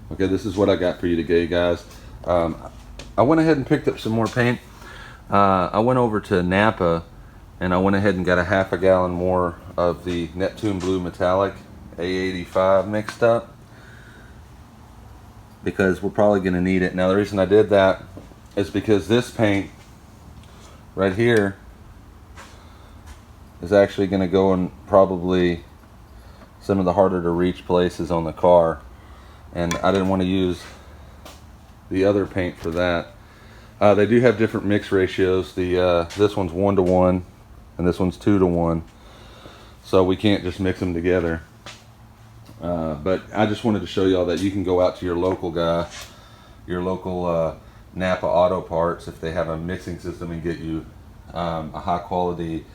Okay, this is what I got for you today, guys. I went ahead and picked up some more paint. I went over to Napa and I went ahead and got a half a gallon more of the Neptune Blue Metallic A85 mixed up, because we're probably going to need it. Now the reason I did that is because this paint right here is actually going to go in probably some of the harder to reach places on the car, and I didn't want to use the other paint for that. They do have different mix ratios. This one's 1-to-1 and this one's 2-to-1, so we can't just mix them together. But I just wanted to show y'all that you can go out to your local guy, your local Napa Auto Parts, if they have a mixing system, and get you a high quality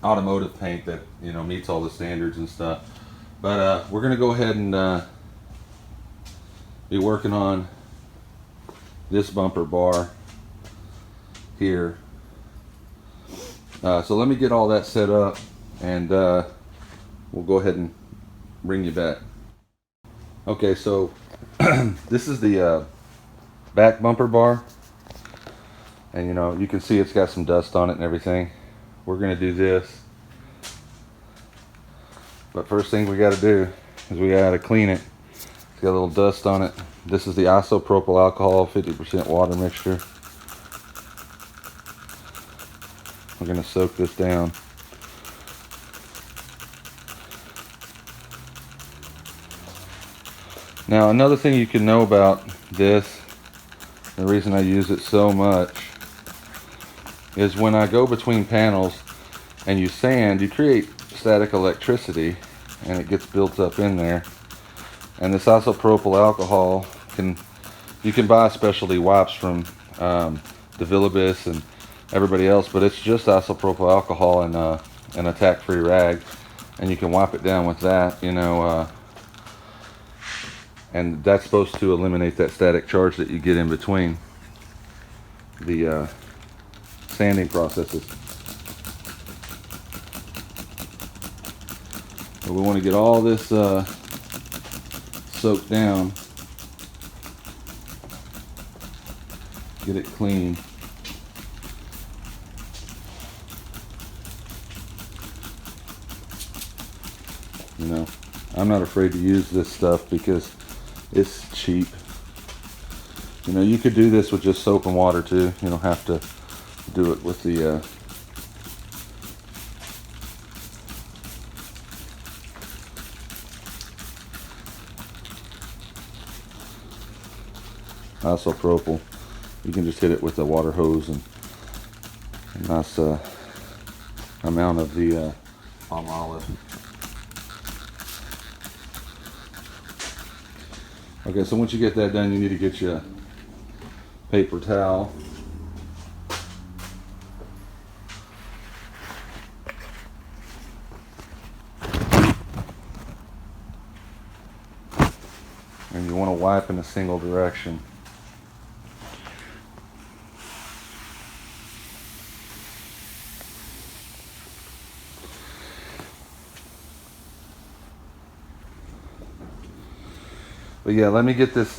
automotive paint that, you know, meets all the standards and stuff. But we're gonna go ahead and be working on this bumper bar here. So let me get all that set up, and we'll go ahead and bring you back. Okay, so this is the back bumper bar, and you know, you can see it's got some dust on it and everything. We're gonna do this, but first thing we got to do is we got to clean it. It's got a little dust on it. This is the isopropyl alcohol 50% water mixture. We're going to soak this down. Now another thing you can know about this, the reason I use it so much, is when I go between panels and you sand, you create static electricity and it gets built up in there. And this isopropyl alcohol, you can buy specialty wipes from the Villabis and everybody else, but it's just isopropyl alcohol and an attack-free rag, and you can wipe it down with that, you know, and that's supposed to eliminate that static charge that you get in between the sanding processes. But we want to get all this soaked down, get it clean. You know, I'm not afraid to use this stuff because it's cheap. You know, you could do this with just soap and water too. You don't have to do it with the isopropyl. You can just hit it with a water hose and a nice amount of the palm olive. Okay, so once you get that done, you need to get you a paper towel. And you want to wipe in a single direction. But yeah, let me get this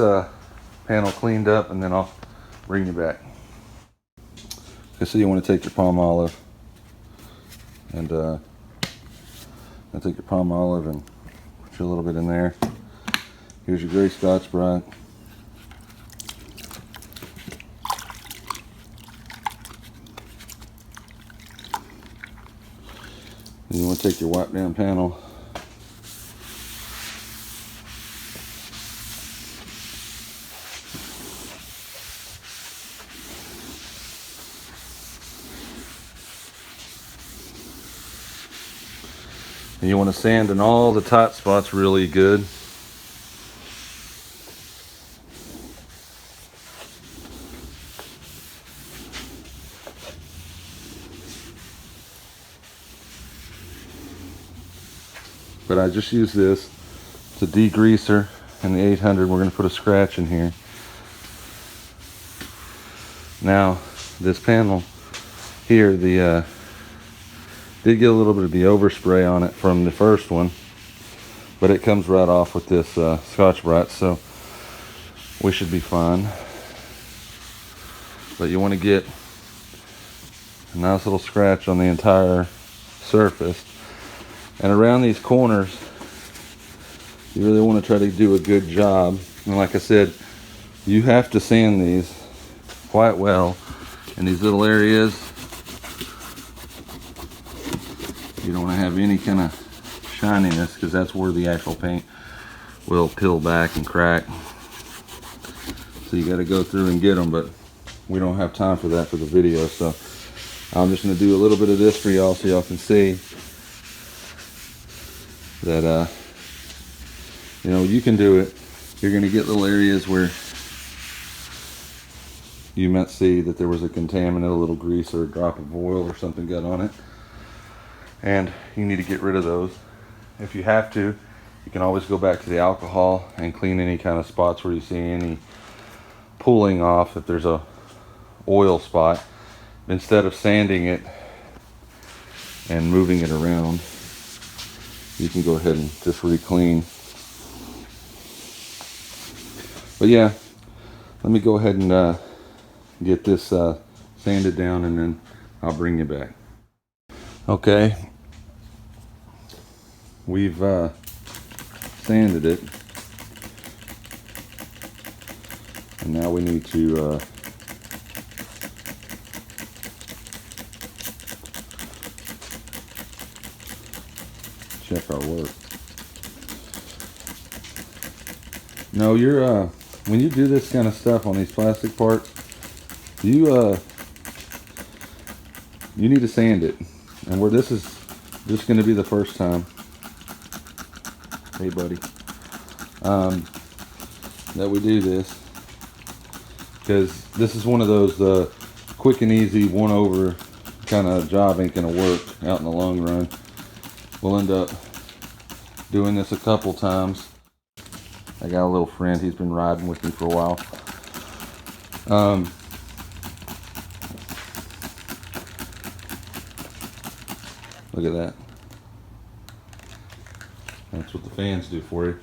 panel cleaned up and then I'll bring you back. Okay, so you want to take your palm olive and take your palm olive and put you a little bit in there. Here's your gray Scotch-Brite. And you want to take your wipe down panel. And you want to sand in all the tight spots really good. But I just use this. It's a degreaser, and the 800, we're going to put a scratch in here. Now, this panel here, did get a little bit of the overspray on it from the first one, but it comes right off with this Scotch-Brite, so we should be fine. But you want to get a nice little scratch on the entire surface, and around these corners you really want to try to do a good job. And like I said, you have to sand these quite well in these little areas. You don't want to have any kind of shininess, because that's where the actual paint will peel back and crack. So you got to go through and get them, but we don't have time for that for the video, so I'm just going to do a little bit of this for y'all so y'all can see that you know, you can do it. You're going to get little areas where you might see that there was a contaminant, a little grease or a drop of oil or something got on it, and you need to get rid of those. If you have to, you can always go back to the alcohol and clean any kind of spots where you see any pulling off. If there's a oil spot, instead of sanding it and moving it around, you can go ahead and just re-clean. But yeah, let me go ahead and get this sanded down, and then I'll bring you back. Okay, we've sanded it, and now we need to check our work. No, you're when you do this kind of stuff on these plastic parts, you need to sand it. And where this is just going to be the first time, hey buddy, that we do this, because this is one of those quick and easy one over kind of job ain't going to work out in the long run. We'll end up doing this a couple times. I got a little friend, he's been riding with me for a while. Look at that. That's what the fans do for you.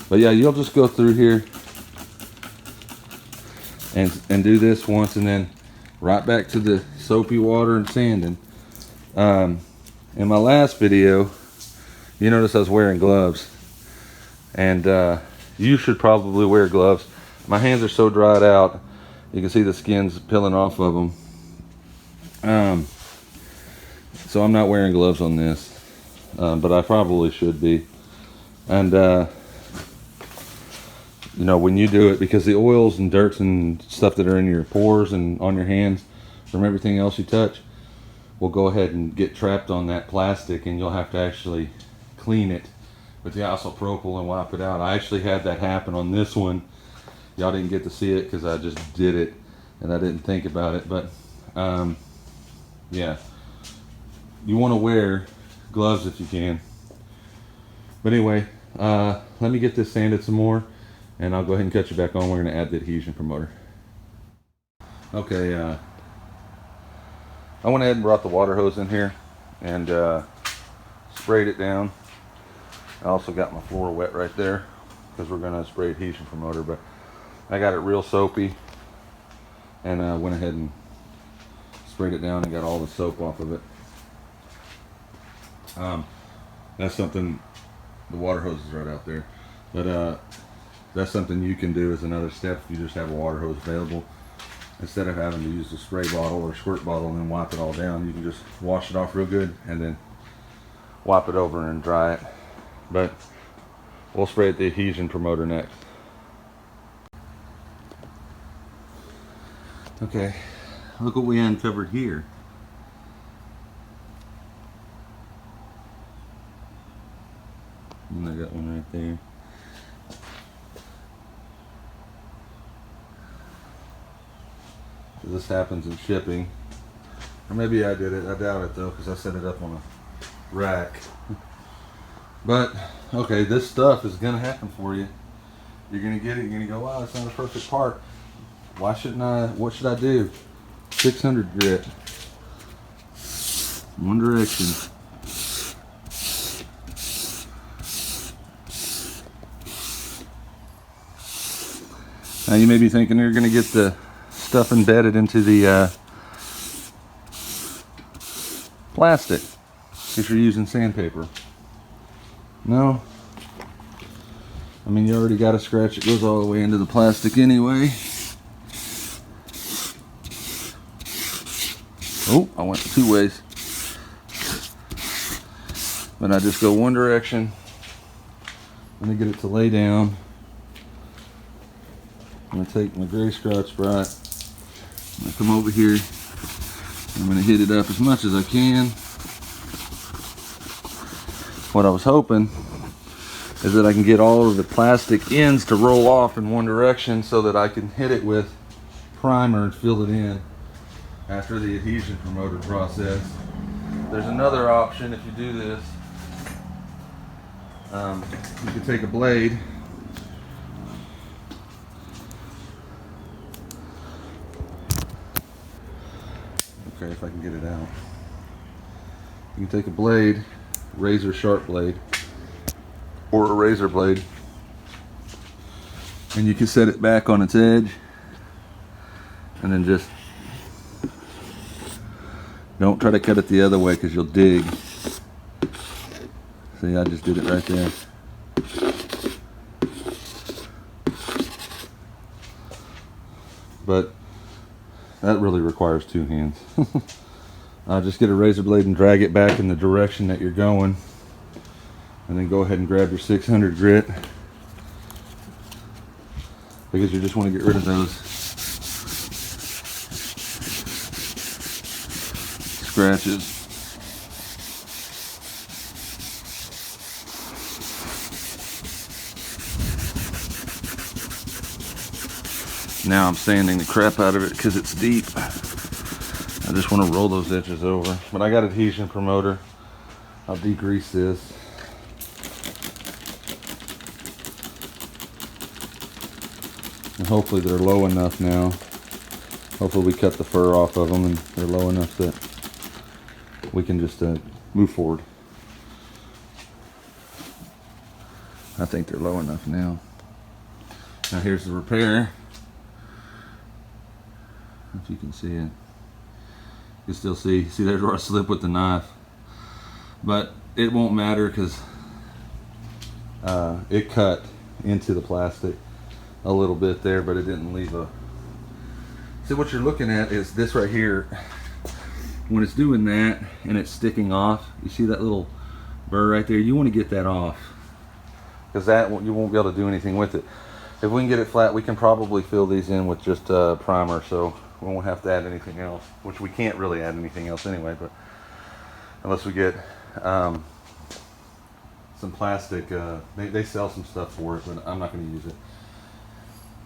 But yeah, you'll just go through here and do this once, and then right back to the soapy water and sanding. In my last video, you notice I was wearing gloves, and you should probably wear gloves. My hands are so dried out, you can see the skin's peeling off of them. So I'm not wearing gloves on this, but I probably should be. And you know, when you do it, because the oils and dirts and stuff that are in your pores and on your hands from everything else you touch will go ahead and get trapped on that plastic, and you'll have to actually clean it with the isopropyl and wipe it out. I actually had that happen on this one. Y'all didn't get to see it because I just did it and I didn't think about it, but yeah, you want to wear gloves if you can. But anyway, let me get this sanded some more, and I'll go ahead and cut you back on. We're going to add the Adhesion Promoter. Okay, I went ahead and brought the water hose in here and sprayed it down. I also got my floor wet right there because we're going to spray Adhesion Promoter, but I got it real soapy, and I went ahead and sprayed it down and got all the soap off of it. That's something, the water hose is right out there, but that's something you can do as another step if you just have a water hose available. Instead of having to use the spray bottle or squirt bottle and then wipe it all down, you can just wash it off real good and then wipe it over and dry it. But we'll spray the Adhesion Promoter next. Okay, look what we uncovered here. And I got one right there. So this happens in shipping. Or maybe I did it, I doubt it though, because I set it up on a rack. But, okay, this stuff is gonna happen for you. You're gonna get it, you're gonna go, wow, that's not a perfect part. Why shouldn't I, what should I do? 600 grit. One direction. Now you may be thinking you're going to get the stuff embedded into the plastic if you're using sandpaper. No. I mean, you already got a scratch that goes all the way into the plastic anyway. Oh, I went 2 ways. But I just go one direction. When I get it to lay down, I'm going to take my gray scratch bright. I'm going to come over here. I'm going to hit it up as much as I can. What I was hoping is that I can get all of the plastic ends to roll off in one direction so that I can hit it with primer and fill it in after the adhesion promoter process. There's another option if you do this. You can take a blade okay, if I can get it out. You can take a blade, razor sharp blade, or a razor blade, and you can set it back on its edge, and then just don't try to cut it the other way because you'll dig. See, I just did it right there. But that really requires 2 hands. Just get a razor blade and drag it back in the direction that you're going, and then go ahead and grab your 600 grit, because you just want to get rid of those scratches. Now I'm sanding the crap out of it because it's deep. I just want to roll those edges over. But I got adhesion promoter. I'll degrease this. And hopefully they're low enough now. Hopefully we cut the fur off of them and they're low enough that we can just move forward. I think they're low enough now. Now here's the repair. If you can see it, you can still see there's where I slip with the knife, but it won't matter because it cut into the plastic a little bit there, but it didn't leave a. See, what you're looking at is this right here. When it's doing that and it's sticking off, you see that little burr right there? You want to get that off, because that you won't be able to do anything with it. If we can get it flat, we can probably fill these in with just primer, so we won't have to add anything else, which we can't really add anything else anyway, but unless we get some plastic. They sell some stuff for it, but I'm not going to use it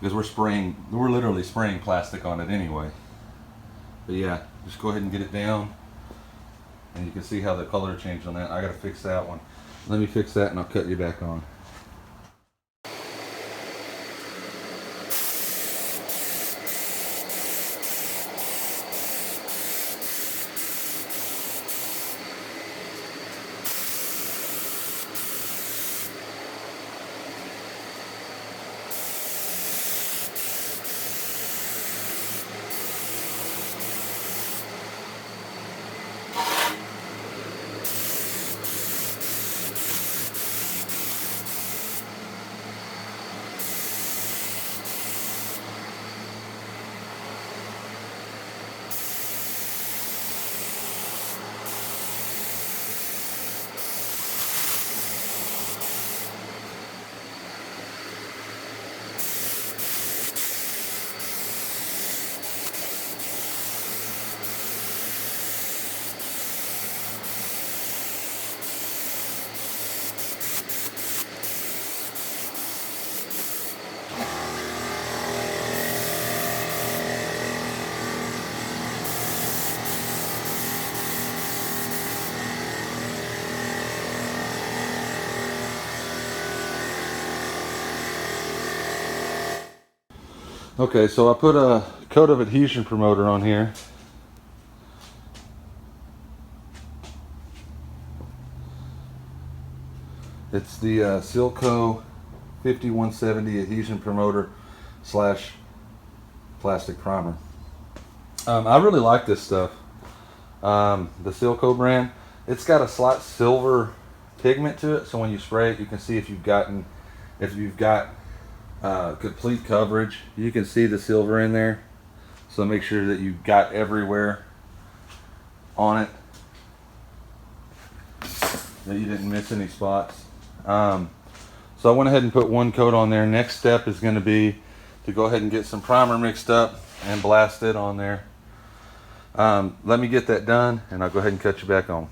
because we're literally spraying plastic on it anyway. But yeah, just go ahead and get it down, and you can see how the color changed on that. I got to fix that one. Let me fix that and I'll cut you back on. Okay, so I put a coat of adhesion promoter on here. It's the Silco 5170 adhesion promoter slash plastic primer. I really like this stuff. The Silco brand. It's got a slight silver pigment to it, so when you spray it, you can see if you've got complete coverage. You can see the silver in there, so make sure that you've got everywhere on it, that you didn't miss any spots. So I went ahead and put one coat on there. Next step is going to be to go ahead and get some primer mixed up and blast it on there. Let me get that done and I'll go ahead and cut you back on.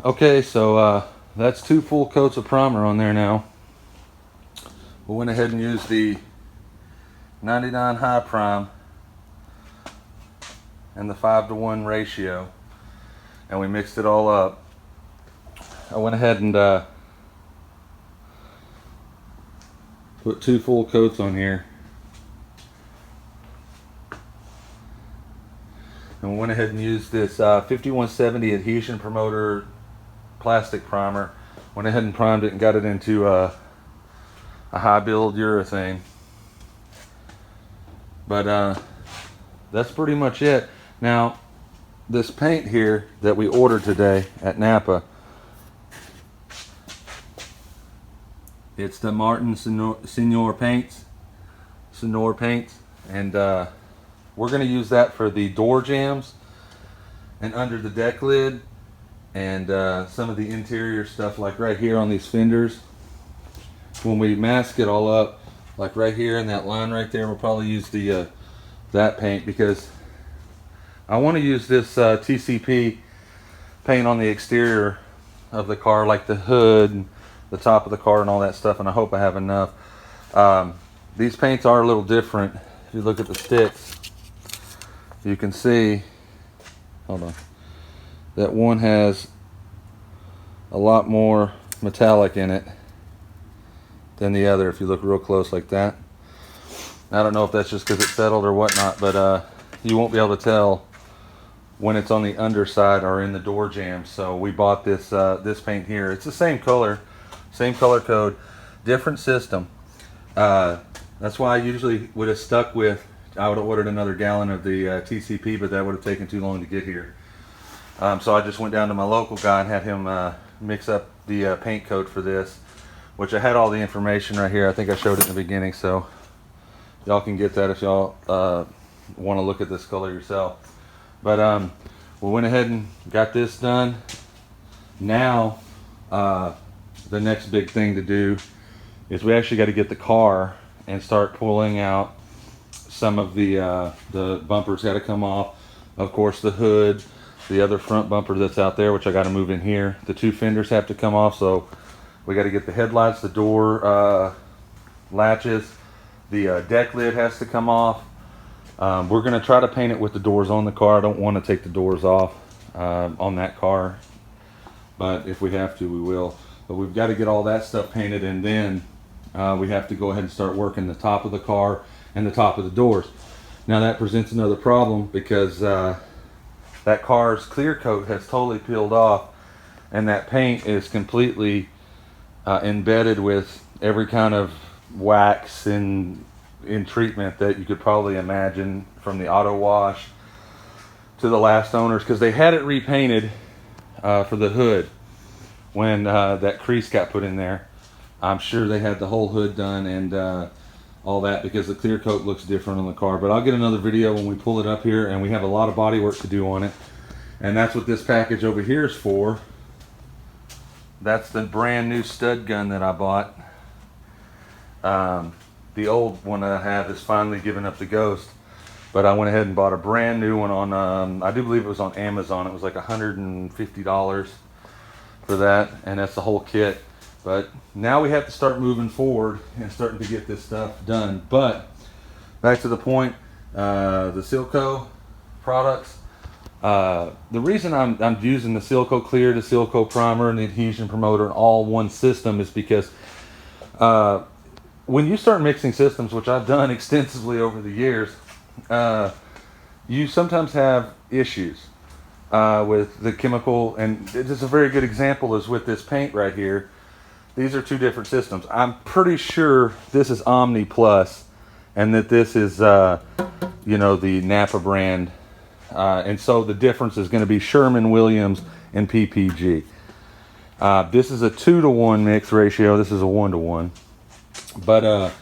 Okay, so that's 2 full coats of primer on there now. We went ahead and used the 99 high prime and the 5-to-1 ratio, and we mixed it all up. I went ahead and put 2 full coats on here, and we went ahead and used this 5170 Adhesion Promoter plastic primer. Went ahead and primed it and got it into a high build urethane. But that's pretty much it. Now, this paint here that we ordered today at Napa, it's the Martin Senior paints, and we're going to use that for the door jambs and under the deck lid, and some of the interior stuff, like right here on these fenders. When we mask it all up, like right here in that line right there, we'll probably use the that paint, because I want to use this TCP paint on the exterior of the car, like the hood and the top of the car and all that stuff, and I hope I have enough. These paints are a little different. If you look at the sticks, you can see, hold on, that one has a lot more metallic in it than the other, if you look real close like that. I don't know if that's just because it's settled or whatnot, but you won't be able to tell when it's on the underside or in the door jamb. So we bought this this paint here. It's the same color code, different system. That's why I usually would have stuck with, I would have ordered another gallon of the TCP, but that would have taken too long to get here. So I just went down to my local guy and had him mix up the paint coat for this, which I had all the information right here. I think I showed it in the beginning, so y'all can get that if y'all want to look at this color yourself. But we went ahead and got this done. Now the next big thing to do is we actually got to get the car and start pulling out some of the bumpers. Got to come off, of course, the hood, the other front bumper that's out there, which I got to move in here. The 2 fenders have to come off, so we got to get the headlights, the door latches, the deck lid has to come off. We're going to try to paint it with the doors on the car. I don't want to take the doors off on that car, but if we have to, we will. But we've got to get all that stuff painted, and then we have to go ahead and start working the top of the car and the top of the doors. Now that presents another problem, because that car's clear coat has totally peeled off, and that paint is completely embedded with every kind of wax and in treatment that you could probably imagine, from the auto wash to the last owners, because they had it repainted for the hood when that crease got put in there. I'm sure they had the whole hood done and all that, because the clear coat looks different on the car. But I'll get another video when we pull it up here, and we have a lot of body work to do on it. And that's what this package over here is for. That's the brand new stud gun that I bought. The old one that I have is finally giving up the ghost, but I went ahead and bought a brand new one on, I do believe it was on Amazon. It was like $150 for that, and that's the whole kit. But now we have to start moving forward and starting to get this stuff done. But back to the point, the Silco products. The reason I'm using the Silco Clear, the Silco Primer, and the Adhesion Promoter in all one system is because when you start mixing systems, which I've done extensively over the years, you sometimes have issues with the chemical. And just a very good example is with this paint right here. These are two different systems. I'm pretty sure this is Omni Plus, and that this is, you know, the Napa brand. And so the difference is going to be Sherman-Williams and PPG. This is a 2-to-1 mix ratio. This is a 1-to-1. But,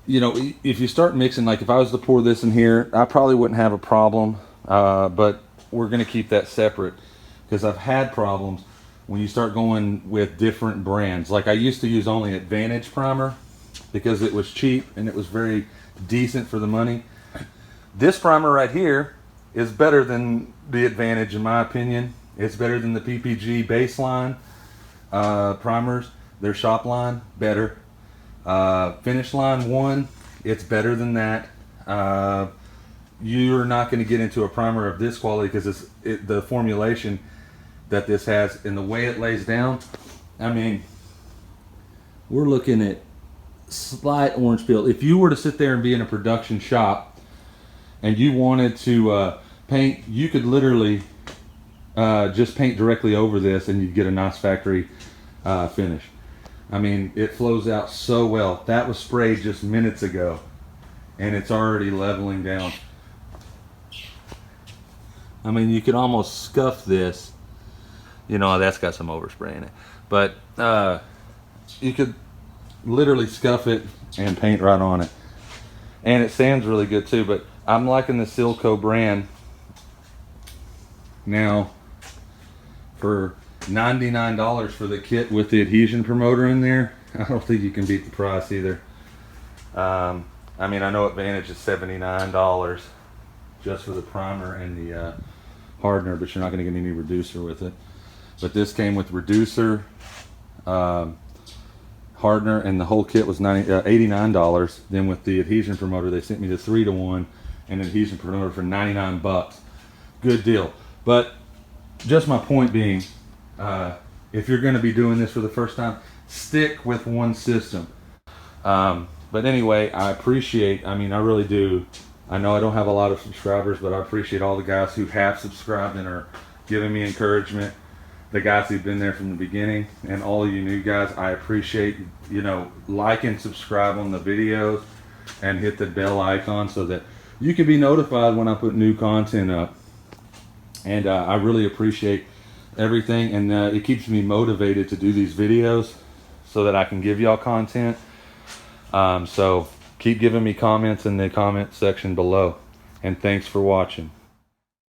you know, if you start mixing, like if I was to pour this in here, I probably wouldn't have a problem. But we're going to keep that separate, because I've had problems when you start going with different brands. Like I used to use only Advantage primer because it was cheap and it was very decent for the money. This primer right here is better than the Advantage, in my opinion. It's better than the PPG baseline primers. Their shop line, better. Finish line 1, it's better than that. You're not going to get into a primer of this quality because the formulation that this has and the way it lays down. I mean, we're looking at slight orange peel. If you were to sit there and be in a production shop and you wanted to paint, you could literally just paint directly over this and you'd get a nice factory finish. I mean, it flows out so well. That was sprayed just minutes ago and it's already leveling down. I mean, you could almost scuff this. You know, that's got some overspray in it. But you could literally scuff it and paint right on it. And it sands really good too. But I'm liking the Silco brand. Now, for $99 for the kit with the Adhesion Promoter in there, I don't think you can beat the price either. I mean, I know Advantage is $79 just for the primer and the hardener, but you're not going to get any reducer with it. But this came with reducer, hardener, and the whole kit was $89. Then with the Adhesion Promoter, they sent me the 3-to-1 and an Adhesion Promoter for 99 bucks. Good deal. But just my point being, if you're going to be doing this for the first time, stick with one system. But anyway, I appreciate, I mean, I really do. I know I don't have a lot of subscribers, but I appreciate all the guys who have subscribed and are giving me encouragement. The guys who've been there from the beginning, and all you new guys, I appreciate, you know, like and subscribe on the videos and hit the bell icon so that you can be notified when I put new content up. And I really appreciate everything, and it keeps me motivated to do these videos so that I can give y'all content. So keep giving me comments in the comment section below, and thanks for watching.